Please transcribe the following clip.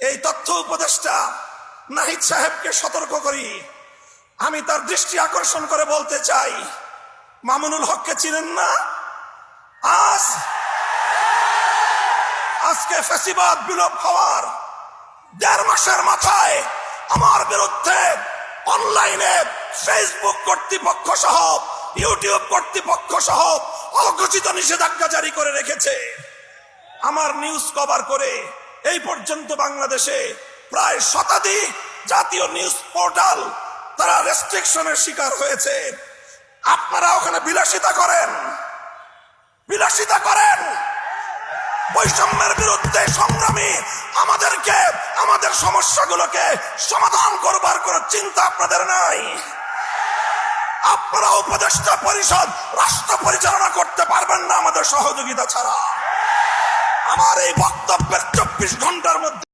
এই তথ্য উপদেষ্টা নাহিদ সাহেবকে সতর্ক করি। আমি তার দৃষ্টি আকর্ষণ করে বলতে চাই, মামুনুল হককে চিনেন না? আজকে ফ্যাসিবাদ বিলোপ হওয়ার 1.5 মাসের মাথায় আমার বিরুদ্ধে অনলাইনে ফেসবুক কর্তৃপক্ষ সহ ইউটিউব কর্তৃপক্ষ সহ অঘোষিত নিষেধাজ্ঞা জারি করে রেখেছে। আমার নিউজ কভার করে এই পর্যন্ত বাংলাদেশে প্রায় শতাধিক জাতীয় নিউজ পোর্টাল তারা রেস্ট্রিকশনের শিকার হয়েছে। আপনারা ওখানে বিলাসিতা করেন, বৈষম্যের বিরুদ্ধে সংগ্রামী আমাদেরকে আমাদের সমস্যাগুলোকে সমাধান করবার কোন চিন্তা আপনাদের নাই। আপনারা উপদেষ্টা পরিষদ রাষ্ট্র পরিচালনা করতে পারবেন না আমাদের সহযোগিতা ছাড়া। আমার এই বক্তব্যের 24 ঘন্টার মধ্যে